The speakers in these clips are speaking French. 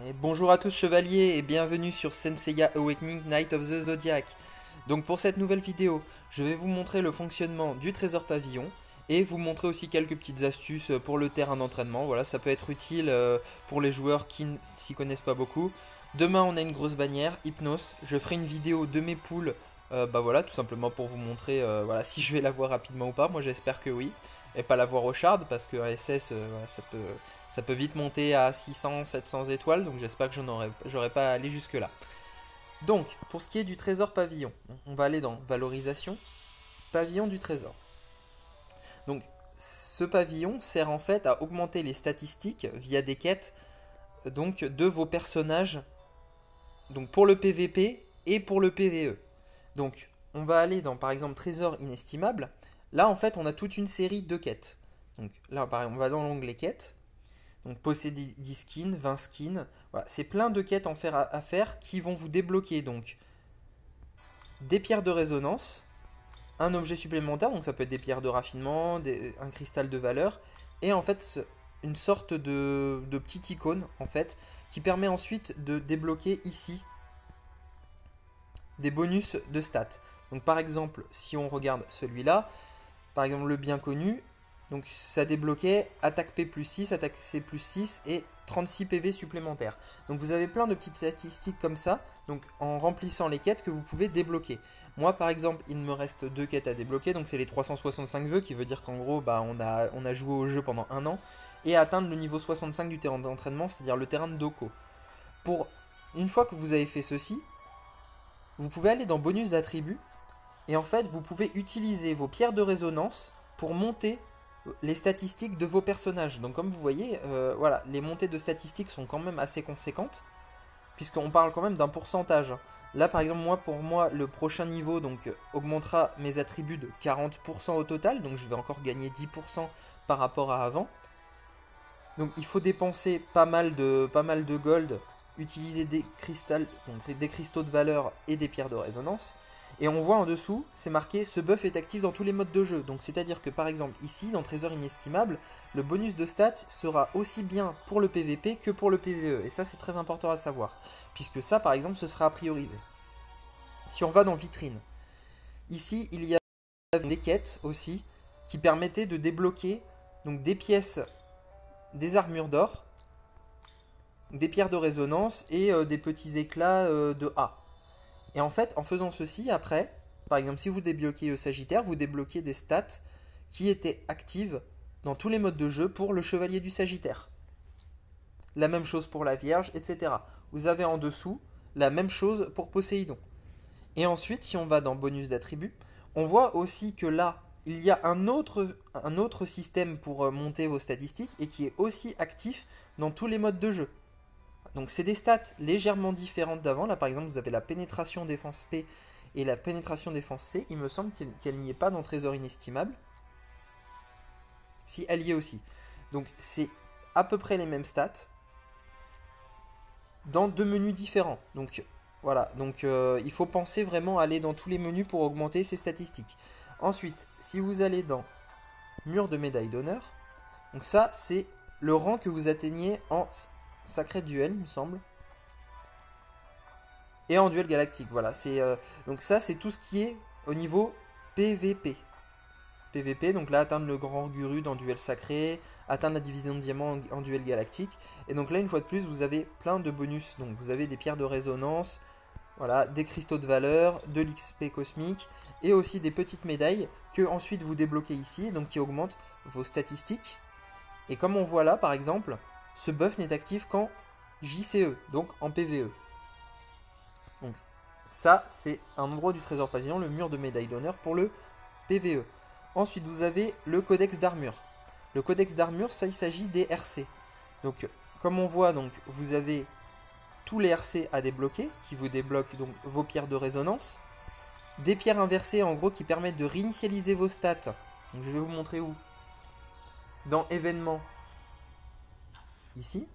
Et bonjour à tous chevaliers et bienvenue sur Senseiya Awakening Night of the Zodiac. Donc pour cette nouvelle vidéo, je vais vous montrer le fonctionnement du trésor pavillon et vous montrer aussi quelques petites astuces pour le terrain d'entraînement. Voilà, ça peut être utile pour les joueurs qui ne s'y connaissent pas beaucoup. Demain on a une grosse bannière, Hypnos. Je ferai une vidéo de mes poules, bah voilà, tout simplement pour vous montrer voilà, si je vais la voir rapidement ou pas. Moi j'espère que oui, et pas la voir au shard parce que SS voilà, ça peut vite monter à 600, 700 étoiles, donc j'espère que j'aurai pas à aller jusque là. Donc, pour ce qui est du trésor pavillon, on va aller dans valorisation, pavillon du trésor. Donc, ce pavillon sert en fait à augmenter les statistiques via des quêtes donc, de vos personnages donc pour le PVP et pour le PVE. Donc, on va aller dans par exemple trésor inestimable. Là, en fait, on a toute une série de quêtes. Donc là, par exemple, on va dans l'onglet quêtes. Donc posséder 10 skins, 20 skins. Voilà, c'est plein de quêtes à faire qui vont vous débloquer donc des pierres de résonance, un objet supplémentaire, donc ça peut être des pierres de raffinement, un cristal de valeur, et en fait une sorte de petite icône en fait qui permet ensuite de débloquer ici des bonus de stats. Donc par exemple, si on regarde celui-là, par exemple le bien connu, donc ça débloquait attaque P plus 6, attaque C plus 6 et 36 PV supplémentaires. Donc vous avez plein de petites statistiques comme ça, donc en remplissant les quêtes que vous pouvez débloquer. Moi par exemple, il me reste deux quêtes à débloquer, donc c'est les 365 vœux, qui veut dire qu'en gros, bah, on a joué au jeu pendant un an, et atteindre le niveau 65 du terrain d'entraînement, c'est-à-dire le terrain de Doko. Pour une fois que vous avez fait ceci, vous pouvez aller dans bonus d'attributs, et en fait vous pouvez utiliser vos pierres de résonance pour monter les statistiques de vos personnages. Donc comme vous voyez, voilà, les montées de statistiques sont quand même assez conséquentes, puisqu'on parle quand même d'un pourcentage. Là par exemple, pour moi, le prochain niveau donc augmentera mes attributs de 40% au total, donc je vais encore gagner 10% par rapport à avant. Donc il faut dépenser pas mal de gold, utiliser des donc des cristaux de valeur et des pierres de résonance. Et on voit en dessous, c'est marqué ce buff est actif dans tous les modes de jeu. Donc c'est à dire que par exemple ici, dans Trésor Inestimable, le bonus de stats sera aussi bien pour le PVP que pour le PVE. Et ça c'est très important à savoir. Puisque ça par exemple ce sera à prioriser. Si on va dans Vitrine, ici il y a des quêtes aussi qui permettaient de débloquer donc des pièces, des armures d'or, des pierres de résonance et des petits éclats de A. Et en fait, en faisant ceci, après, par exemple, si vous débloquez Sagittaire, vous débloquez des stats qui étaient actives dans tous les modes de jeu pour le Chevalier du Sagittaire. La même chose pour la Vierge, etc. Vous avez en dessous la même chose pour Poséidon. Et ensuite, si on va dans bonus d'attributs, on voit aussi que là, il y a un autre système pour monter vos statistiques et qui est aussi actif dans tous les modes de jeu. Donc c'est des stats légèrement différentes d'avant. Là par exemple vous avez la pénétration défense P et la pénétration défense C. Il me semble qu'elle n'y est pas dans Trésor Inestimable. Si, elle y est aussi. Donc c'est à peu près les mêmes stats dans deux menus différents. Donc voilà, donc il faut penser vraiment à aller dans tous les menus pour augmenter ces statistiques. Ensuite, si vous allez dans mur de médaille d'honneur, donc ça c'est le rang que vous atteignez en sacré duel, il me semble. Et en duel galactique, voilà. Donc ça, c'est tout ce qui est au niveau PVP. PVP, donc là, atteindre le grand guru dans duel sacré, atteindre la division de diamant en duel galactique. Et donc là, une fois de plus, vous avez plein de bonus. Donc vous avez des pierres de résonance, voilà, des cristaux de valeur, de l'XP cosmique, et aussi des petites médailles que ensuite vous débloquez ici, donc qui augmentent vos statistiques. Et comme on voit là, par exemple, ce buff n'est actif qu'en JCE, donc en PVE. Donc ça, c'est un endroit du trésor pavillon, le mur de médaille d'honneur pour le PVE. Ensuite, vous avez le codex d'armure. Le codex d'armure, ça, il s'agit des RC. Donc, comme on voit, donc, vous avez tous les RC à débloquer, qui vous débloquent donc vos pierres de résonance. Des pierres inversées, en gros, qui permettent de réinitialiser vos stats. Donc, je vais vous montrer où. Dans événements, ici.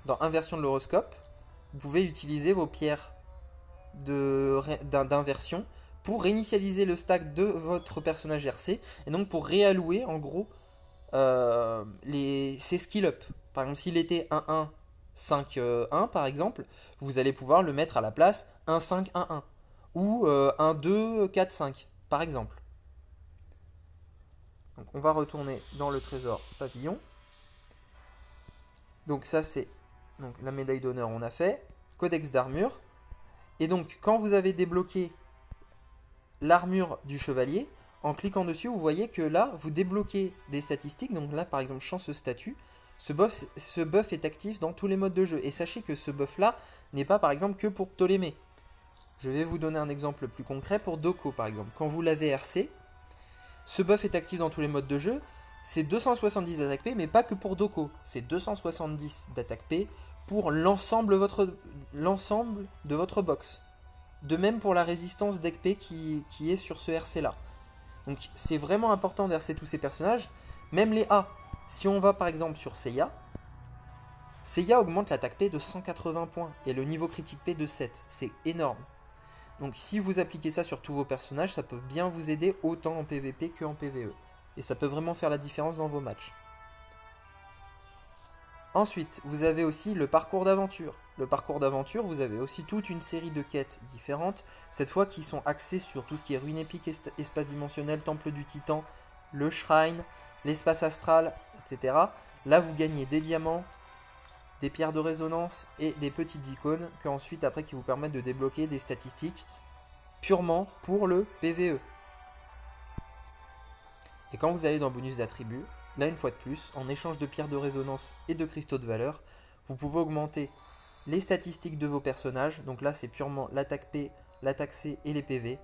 Dans inversion de l'horoscope, vous pouvez utiliser vos pierres d'inversion pour réinitialiser le stack de votre personnage RC et donc pour réallouer en gros ses skill up. Par exemple, s'il était 1-1 5-1 par exemple, vous allez pouvoir le mettre à la place 1-5-1-1 ou 1-2-4-5 par exemple. Donc on va retourner dans le trésor pavillon. Donc ça c'est donc, la médaille d'honneur on a fait, codex d'armure. Et donc quand vous avez débloqué l'armure du chevalier, en cliquant dessus vous voyez que là vous débloquez des statistiques. Donc là par exemple chance statut, ce buff est actif dans tous les modes de jeu. Et sachez que ce buff là n'est pas par exemple que pour Ptolémée. Je vais vous donner un exemple plus concret pour Doko par exemple. Quand vous l'avez RC, ce buff est actif dans tous les modes de jeu. C'est 270 d'attaque P, mais pas que pour Doko. C'est 270 d'attaque P pour l'ensemble de votre box. De même pour la résistance deck P qui est sur ce RC là. Donc c'est vraiment important de RC tous ces personnages. Même les A. Si on va par exemple sur Seiya, Seiya augmente l'attaque P de 180 points et le niveau critique P de 7. C'est énorme. Donc si vous appliquez ça sur tous vos personnages, ça peut bien vous aider autant en PVP qu'en PVE. Et ça peut vraiment faire la différence dans vos matchs. Ensuite, vous avez aussi le parcours d'aventure. Le parcours d'aventure, vous avez aussi toute une série de quêtes différentes, cette fois qui sont axées sur tout ce qui est ruine épique, espace dimensionnel, temple du titan, le shrine, l'espace astral, etc. Là, vous gagnez des diamants, des pierres de résonance et des petites icônes que ensuite, après, qui vous permettent de débloquer des statistiques purement pour le PVE. Et quand vous allez dans bonus d'attributs, là une fois de plus, en échange de pierres de résonance et de cristaux de valeur, vous pouvez augmenter les statistiques de vos personnages. Donc là c'est purement l'attaque P, l'attaque C et les PV.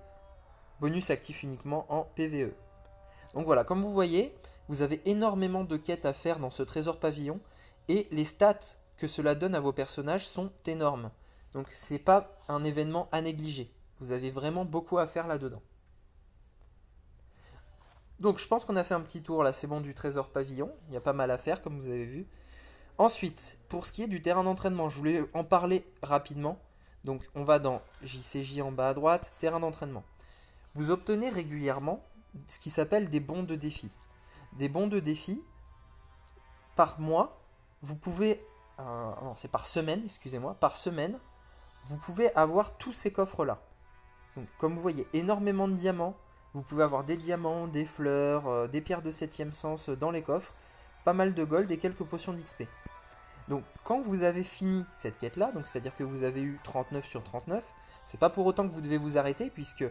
Bonus actif uniquement en PVE. Donc voilà, comme vous voyez, vous avez énormément de quêtes à faire dans ce trésor pavillon. Et les stats que cela donne à vos personnages sont énormes. Donc c'est pas un événement à négliger. Vous avez vraiment beaucoup à faire là-dedans. Donc je pense qu'on a fait un petit tour là, c'est bon, du trésor pavillon. Il y a pas mal à faire comme vous avez vu. Ensuite, pour ce qui est du terrain d'entraînement, je voulais en parler rapidement. Donc on va dans JCJ en bas à droite, terrain d'entraînement. Vous obtenez régulièrement ce qui s'appelle des bons de défi. Des bons de défi, par mois, vous pouvez... non, c'est par semaine, excusez-moi. Par semaine, vous pouvez avoir tous ces coffres-là. Donc comme vous voyez, énormément de diamants. Vous pouvez avoir des diamants, des fleurs, des pierres de 7ème sens dans les coffres, pas mal de gold et quelques potions d'XP. Donc quand vous avez fini cette quête là, donc c'est-à-dire que vous avez eu 39 sur 39, c'est pas pour autant que vous devez vous arrêter, puisque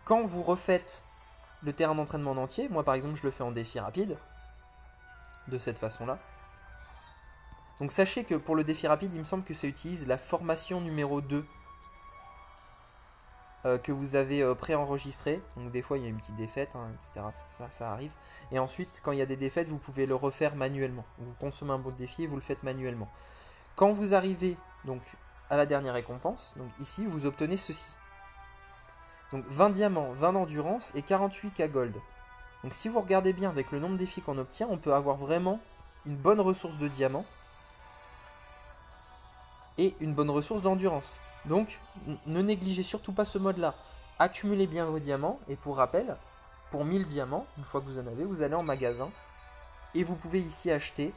quand vous refaites le terrain d'entraînement en entier, moi par exemple je le fais en défi rapide, de cette façon là. Donc sachez que pour le défi rapide, il me semble que ça utilise la formation numéro 2. Que vous avez préenregistré. Donc des fois il y a une petite défaite, hein, etc. Ça arrive. Et ensuite, quand il y a des défaites, vous pouvez le refaire manuellement. Vous consommez un bon défi et vous le faites manuellement. Quand vous arrivez donc à la dernière récompense, donc ici vous obtenez ceci. Donc 20 diamants, 20 d'endurance et 48k gold. Donc si vous regardez bien avec le nombre de défis qu'on obtient, on peut avoir vraiment une bonne ressource de diamants et une bonne ressource d'endurance. Donc, ne négligez surtout pas ce mode-là. Accumulez bien vos diamants. Et pour rappel, pour 1000 diamants, une fois que vous en avez, vous allez en magasin. Et vous pouvez ici acheter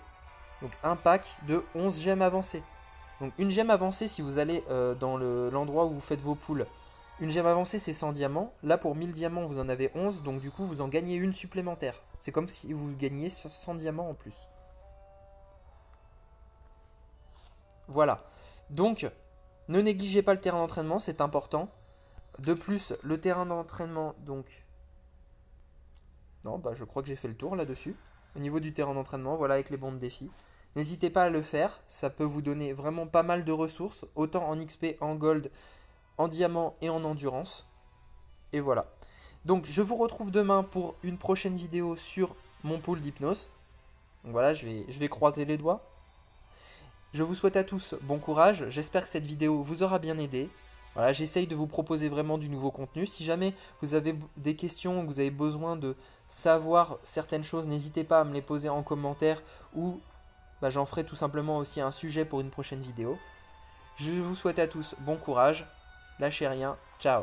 donc, un pack de 11 gemmes avancées. Donc une gemme avancée, si vous allez dans l'endroit où vous faites vos poules, une gemme avancée c'est 100 diamants. Là pour 1000 diamants, vous en avez 11. Donc du coup, vous en gagnez une supplémentaire. C'est comme si vous gagniez 100 diamants en plus. Voilà. Donc... ne négligez pas le terrain d'entraînement, c'est important. De plus, le terrain d'entraînement, donc... non, bah je crois que j'ai fait le tour là-dessus. Au niveau du terrain d'entraînement, voilà, avec les bons de défi. N'hésitez pas à le faire, ça peut vous donner vraiment pas mal de ressources, autant en XP, en gold, en diamant et en endurance. Et voilà. Donc je vous retrouve demain pour une prochaine vidéo sur mon pool d'hypnose. Donc voilà, je vais croiser les doigts. Je vous souhaite à tous bon courage, j'espère que cette vidéo vous aura bien aidé. Voilà, j'essaye de vous proposer vraiment du nouveau contenu. Si jamais vous avez des questions ou vous avez besoin de savoir certaines choses, n'hésitez pas à me les poser en commentaire ou j'en ferai tout simplement aussi un sujet pour une prochaine vidéo. Je vous souhaite à tous bon courage, lâchez rien, ciao.